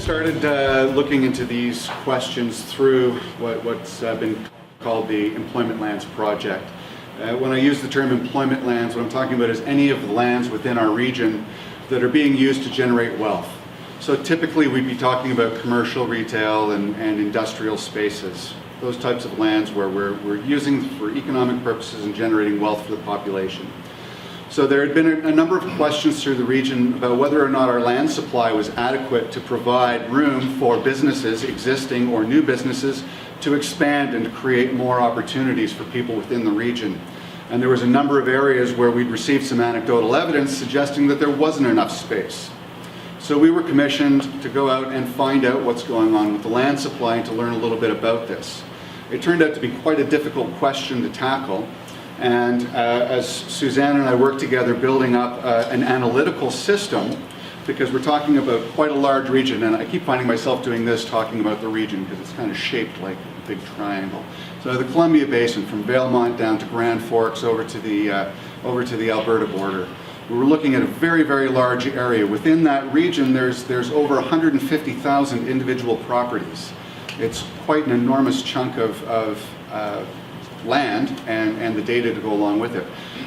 started looking into these questions through what's been called the Employment Lands Project. When I use the term employment lands, what I'm talking about is any of the lands within our region that are being used to generate wealth. So typically we'd be talking about commercial, retail, and industrial spaces. Those types of lands where we're using for economic purposes and generating wealth for the population. So there had been a number of questions through the region about whether or not our land supply was adequate to provide room for businesses, existing or new businesses, to expand and to create more opportunities for people within the region. And there was a number of areas where we'd received some anecdotal evidence suggesting that there wasn't enough space. So we were commissioned to go out and find out what's going on with the land supply and to learn a little bit about this. It turned out to be quite a difficult question to tackle. And as Suzanne and I worked together building up an analytical system, because we're talking about quite a large region, and I keep finding myself doing this, talking about the region, because it's kind of shaped like a big triangle. So the Columbia Basin, from Valemount down to Grand Forks over to the Alberta border. We were looking at a very, very large area. Within that region, there's over 150,000 individual properties. It's quite an enormous chunk of land and the data to go along with it.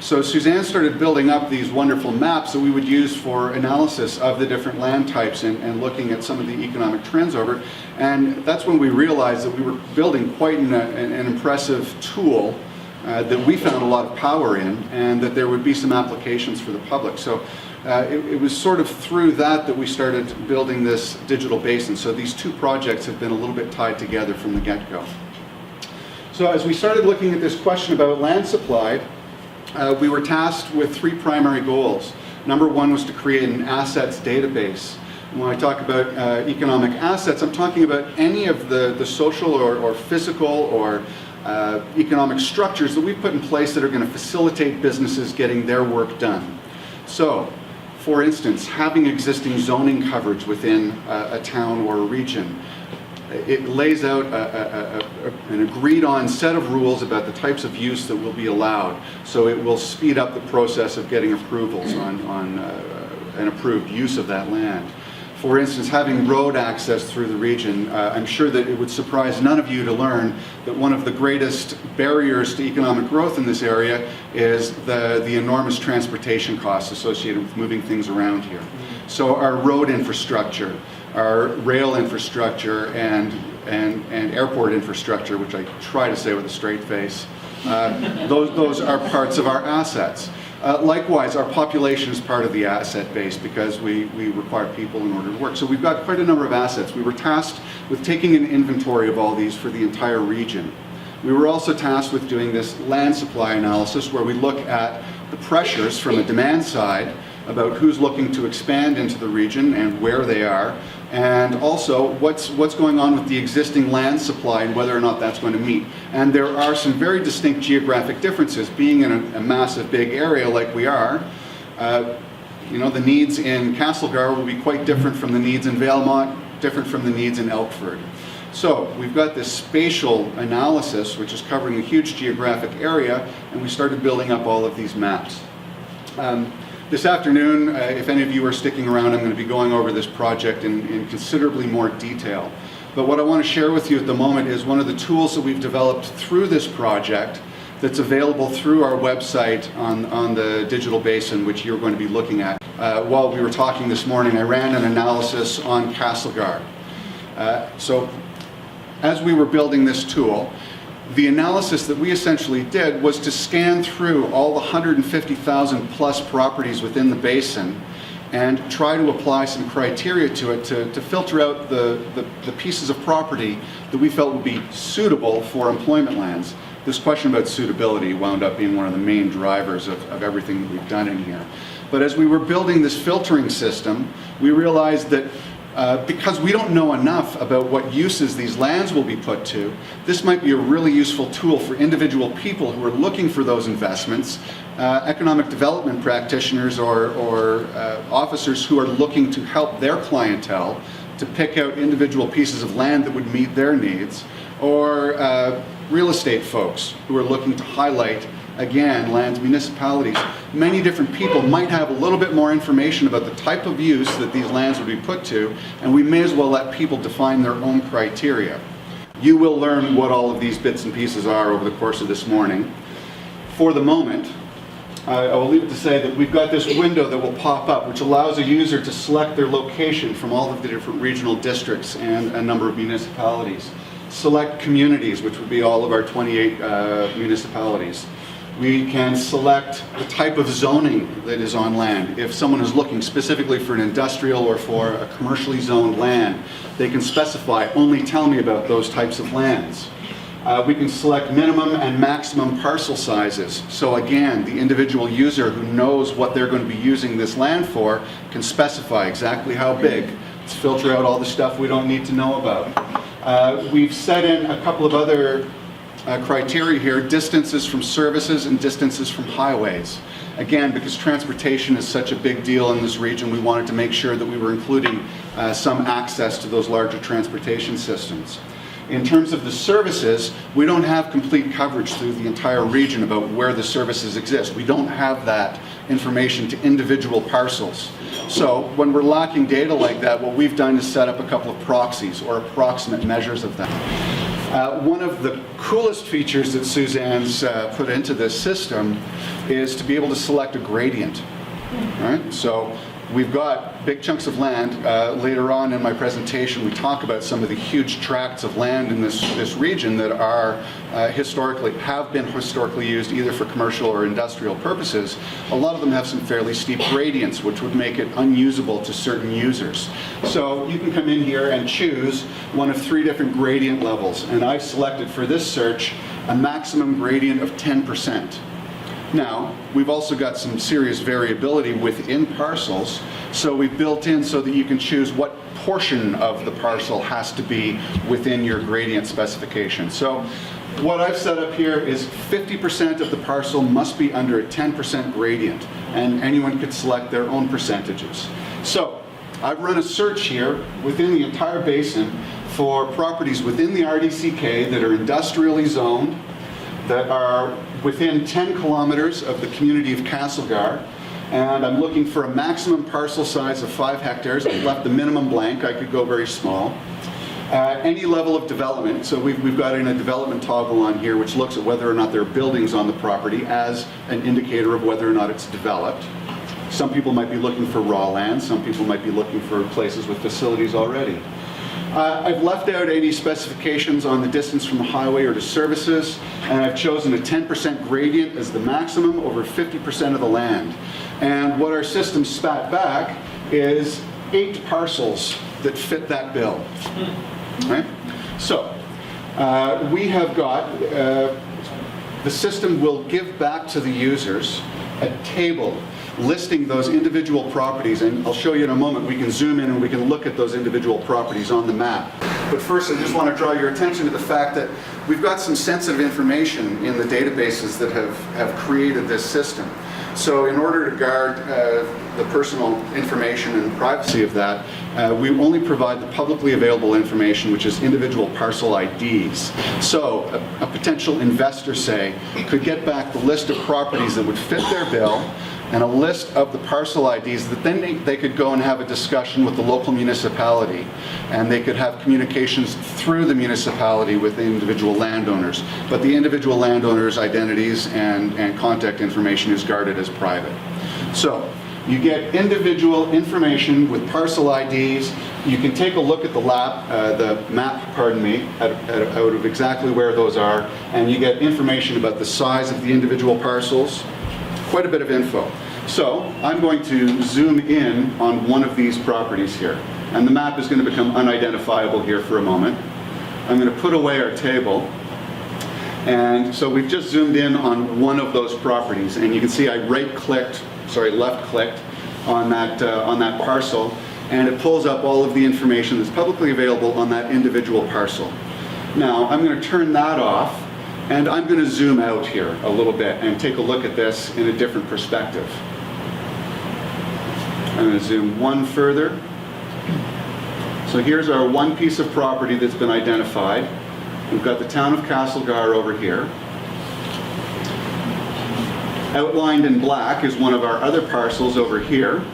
So Suzanne started building up these wonderful maps that we would use for analysis of the different land types and looking at some of the economic trends over. And that's when we realized that we were building quite an impressive tool that we found a lot of power in, and that there would be some applications for the public. So it was sort of through that we started building this digital basin. So these two projects have been a little bit tied together from the get-go. So as we started looking at this question about land supply, we were tasked with three primary goals. Number one was to create an assets database. And when I talk about economic assets, I'm talking about any of the social or physical or economic structures that we've put in place that are going to facilitate businesses getting their work done. So, for instance, having existing zoning coverage within a town or a region. It lays out an agreed on set of rules about the types of use that will be allowed. So it will speed up the process of getting approvals on an approved use of that land. For instance, having road access through the region, I'm sure that it would surprise none of you to learn that one of the greatest barriers to economic growth in this area is the enormous transportation costs associated with moving things around here. So our road infrastructure, our rail infrastructure, and airport infrastructure, which I try to say with a straight face, those are parts of our assets. Likewise, our population is part of the asset base because we require people in order to work. So we've got quite a number of assets. We were tasked with taking an inventory of all these for the entire region. We were also tasked with doing this land supply analysis where we look at the pressures from a demand side about who's looking to expand into the region and where they are, and also what's going on with the existing land supply and whether or not that's going to meet. And there are some very distinct geographic differences. Being in a massive big area like we are, the needs in Castlegar will be quite different from the needs in Valemount, different from the needs in Elkford. So we've got this spatial analysis which is covering a huge geographic area, and we started building up all of these maps. This afternoon, if any of you are sticking around, I'm going to be going over this project in considerably more detail. But what I want to share with you at the moment is one of the tools that we've developed through this project that's available through our website on the digital basin, which you're going to be looking at. While we were talking this morning, I ran an analysis on Castlegar. So as we were building this tool, the analysis that we essentially did was to scan through all the 150,000 plus properties within the basin and try to apply some criteria to it to filter out the pieces of property that we felt would be suitable for employment lands. This question about suitability wound up being one of the main drivers of everything that we've done in here. But as we were building this filtering system, we realized that because we don't know enough about what uses these lands will be put to, this might be a really useful tool for individual people who are looking for those investments, economic development practitioners or officers who are looking to help their clientele to pick out individual pieces of land that would meet their needs, or real estate folks who are looking to highlight, again, lands, municipalities many different people might have a little bit more information about the type of use that these lands would be put to, and we may as well let people define their own criteria. You will learn what all of these bits and pieces are over the course of this morning. For the moment, I will leave it to say that we've got this window that will pop up, which allows a user to select their location from all of the different regional districts and a number of municipalities. Select communities, which would be all of our 28 municipalities. We can select the type of zoning that is on land. If someone is looking specifically for an industrial or for a commercially zoned land, they can specify, only tell me about those types of lands. We can select minimum and maximum parcel sizes. So again, the individual user who knows what they're going to be using this land for can specify exactly how big. Let's filter out all the stuff we don't need to know about. We've set in a couple of other criteria here, distances from services and distances from highways. Again, because transportation is such a big deal in this region, we wanted to make sure that we were including some access to those larger transportation systems. In terms of the services, we don't have complete coverage through the entire region about where the services exist. We don't have that information to individual parcels. So when we're lacking data like that, what we've done is set up a couple of proxies or approximate measures of that. One of the coolest features that Suzanne's put into this system is to be able to select a gradient. Right? So we've got big chunks of land. Later on in my presentation, we talk about some of the huge tracts of land in this region that are have been historically used either for commercial or industrial purposes. A lot of them have some fairly steep gradients, which would make it unusable to certain users. So you can come in here and choose one of 3 different gradient levels, and I've selected for this search a maximum gradient of 10%. Now, we've also got some serious variability within parcels, so we've built in so that you can choose what portion of the parcel has to be within your gradient specification. So what I've set up here is 50% of the parcel must be under a 10% gradient, and anyone could select their own percentages. So I've run a search here within the entire basin for properties within the RDCK that are industrially zoned, that are within 10 kilometers of the community of Castlegar, and I'm looking for a maximum parcel size of 5 hectares. I've left the minimum blank. I could go very small. Any level of development, so we've got in a development toggle on here which looks at whether or not there are buildings on the property as an indicator of whether or not it's developed. Some people might be looking for raw land, some people might be looking for places with facilities already. I've left out any specifications on the distance from a highway or to services, and I've chosen a 10% gradient as the maximum over 50% of the land. And what our system spat back is 8 parcels that fit that bill. Right? So we have got, the system will give back to the users a table listing those individual properties, and I'll show you in a moment. We can zoom in and we can look at those individual properties on the map. But first, I just want to draw your attention to the fact that we've got some sensitive information in the databases that have created this system. So in order to guard the personal information and privacy of that, we only provide the publicly available information, which is individual parcel IDs. So a potential investor, say, could get back the list of properties that would fit their bill and a list of the parcel IDs that then they could go and have a discussion with the local municipality, and they could have communications through the municipality with the individual landowners. But the individual landowners' identities and contact information is guarded as private. So you get individual information with parcel IDs. You can take a look at the map, out of exactly where those are, and you get information about the size of the individual parcels. Quite a bit of info. So I'm going to zoom in on one of these properties here, and the map is going to become unidentifiable here for a moment. I'm going to put away our table, and so we've just zoomed in on one of those properties, and you can see I left-clicked on that parcel, and it pulls up all of the information that's publicly available on that individual parcel. Now I'm going to turn that off, and I'm going to zoom out here a little bit and take a look at this in a different perspective. I'm going to zoom one further. So here's our one piece of property that's been identified. We've got the town of Castlegar over here. Outlined in black is one of our other parcels over here.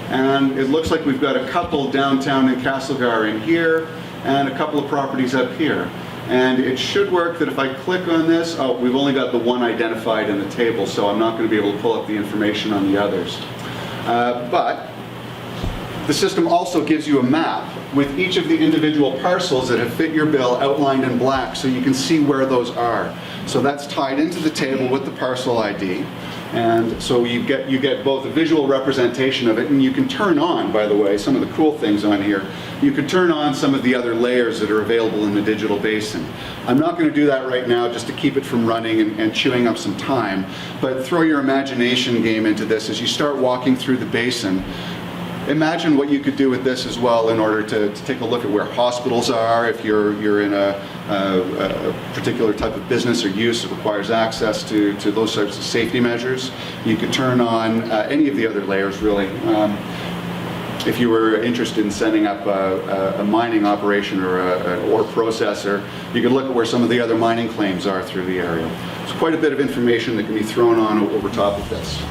And it looks like we've got a couple downtown in Castlegar in here, and a couple of properties up here. And it should work that if I click on this, oh, we've only got the one identified in the table, so I'm not going to be able to pull up the information on the others. But the system also gives you a map with each of the individual parcels that have fit your bill outlined in black, so you can see where those are. So that's tied into the table with the parcel ID. And so you get both a visual representation of it, and you can turn on, by the way, some of the cool things on here. You can turn on some of the other layers that are available in the digital basin. I'm not going to do that right now just to keep it from running and chewing up some time, but throw your imagination game into this as you start walking through the basin. Imagine what you could do with this as well in order to take a look at where hospitals are, if you're in a particular type of business or use that requires access to those types of safety measures. You could turn on any of the other layers, really. If you were interested in setting up a mining operation or an ore processor, you could look at where some of the other mining claims are through the area. It's quite a bit of information that can be thrown on over top of this.